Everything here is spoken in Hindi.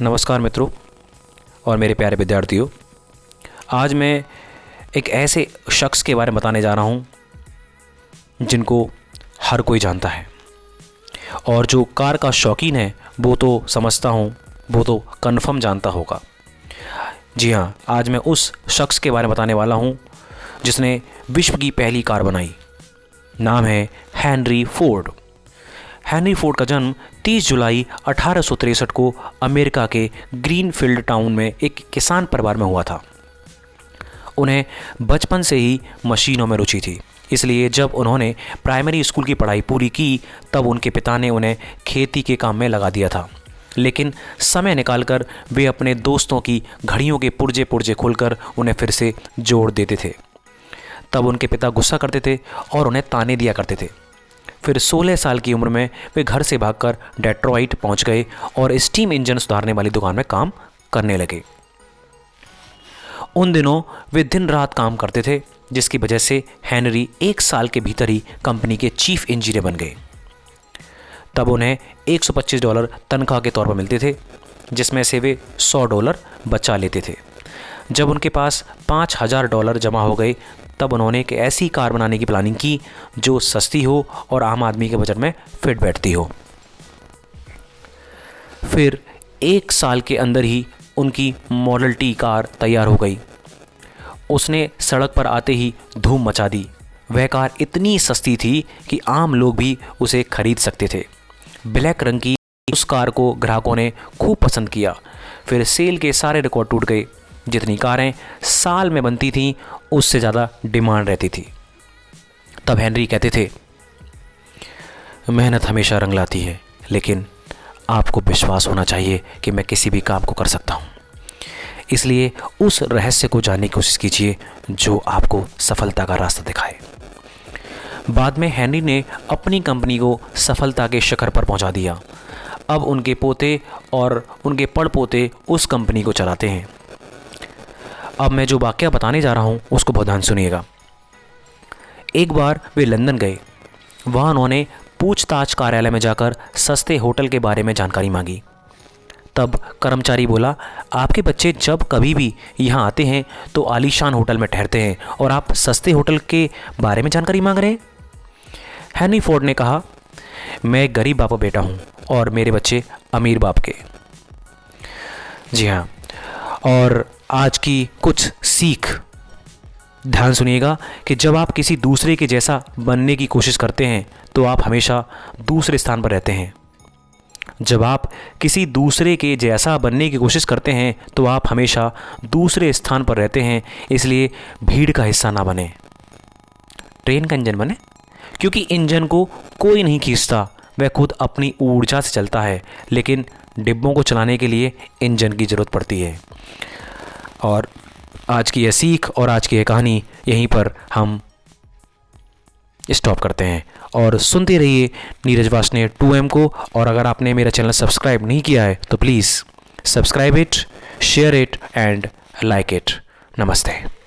नमस्कार मित्रों और मेरे प्यारे विद्यार्थियों। आज मैं एक ऐसे शख्स के बारे में बताने जा रहा हूं जिनको हर कोई जानता है, और जो कार का शौकीन है वो तो समझता हूं वो तो कन्फर्म जानता होगा। जी हाँ, आज मैं उस शख्स के बारे में बताने वाला हूं जिसने विश्व की पहली कार बनाई। नाम है हेनरी फोर्ड। हेनरी फोर्ड का जन्म 30 जुलाई 1863 को अमेरिका के ग्रीनफील्ड टाउन में एक किसान परिवार में हुआ था। उन्हें बचपन से ही मशीनों में रुचि थी, इसलिए जब उन्होंने प्राइमरी स्कूल की पढ़ाई पूरी की तब उनके पिता ने उन्हें खेती के काम में लगा दिया था। लेकिन समय निकालकर वे अपने दोस्तों की घड़ियों के पुर्जे पुर्जे खोलकर उन्हें फिर से जोड़ देते थे। तब उनके पिता गुस्सा करते थे और उन्हें ताने दिया करते थे। फिर 16 साल की उम्र में वे घर से भागकर डेट्रॉइट पहुंच गए और स्टीम इंजन सुधारने वाली दुकान में काम करने लगे। उन दिनों वे दिन रात काम करते थे, जिसकी वजह से हेनरी 1 साल के भीतर ही कंपनी के चीफ इंजीनियर बन गए। तब उन्हें $125 तनख्वाह के तौर पर मिलते थे, जिसमें से वे $100 बचा लेते थे। जब उनके पास $5000 जमा हो गए तब उन्होंने एक ऐसी कार बनाने की प्लानिंग की जो सस्ती हो और आम आदमी के बजट में फिट बैठती हो। फिर 1 साल के अंदर ही उनकी मॉडल टी कार तैयार हो गई। उसने सड़क पर आते ही धूम मचा दी। वह कार इतनी सस्ती थी कि आम लोग भी उसे खरीद सकते थे। ब्लैक रंग की उस कार को ग्राहकों ने खूब पसंद किया। फिर सेल के सारे रिकॉर्ड टूट गए। जितनी कारें साल में बनती थीं उससे ज़्यादा डिमांड रहती थी। तब हेनरी कहते थे, मेहनत हमेशा रंग लाती है, लेकिन आपको विश्वास होना चाहिए कि मैं किसी भी काम को कर सकता हूँ। इसलिए उस रहस्य को जानने की कोशिश कीजिए जो आपको सफलता का रास्ता दिखाए। बाद में हेनरी ने अपनी कंपनी को सफलता के शिखर पर पहुंचा दिया। अब उनके पोते और उनके पड़पोते उस कंपनी को चलाते हैं। अब मैं जो वाकया बताने जा रहा हूँ उसको बहुत ध्यान सुनिएगा। एक बार वे लंदन गए। वहाँ उन्होंने पूछताछ कार्यालय में जाकर सस्ते होटल के बारे में जानकारी मांगी। तब कर्मचारी बोला, आपके बच्चे जब कभी भी यहाँ आते हैं तो आलीशान होटल में ठहरते हैं और आप सस्ते होटल के बारे में जानकारी मांग रहे हैं। हेनरी फोर्ड ने कहा, मैं एक गरीब बाप का बेटा हूँ और मेरे बच्चे अमीर बाप के। जी हाँ, और आज की कुछ सीख ध्यान सुनिएगा कि जब आप किसी दूसरे के जैसा बनने की कोशिश करते हैं तो आप हमेशा दूसरे स्थान पर रहते हैं। जब आप किसी दूसरे के जैसा बनने की कोशिश करते हैं तो आप हमेशा दूसरे स्थान पर रहते हैं। इसलिए भीड़ का हिस्सा ना बने, ट्रेन का इंजन बने, क्योंकि इंजन को कोई नहीं खींचता, वह खुद अपनी ऊर्जा से चलता है। लेकिन डिब्बों को चलाने के लिए इंजन की ज़रूरत पड़ती है। और आज की यह सीख और आज की यह कहानी यहीं पर हम स्टॉप करते हैं। और सुनते रहिए नीरज वासने 2M को। और अगर आपने मेरा चैनल सब्सक्राइब नहीं किया है तो please subscribe it, share it and like it. नमस्ते।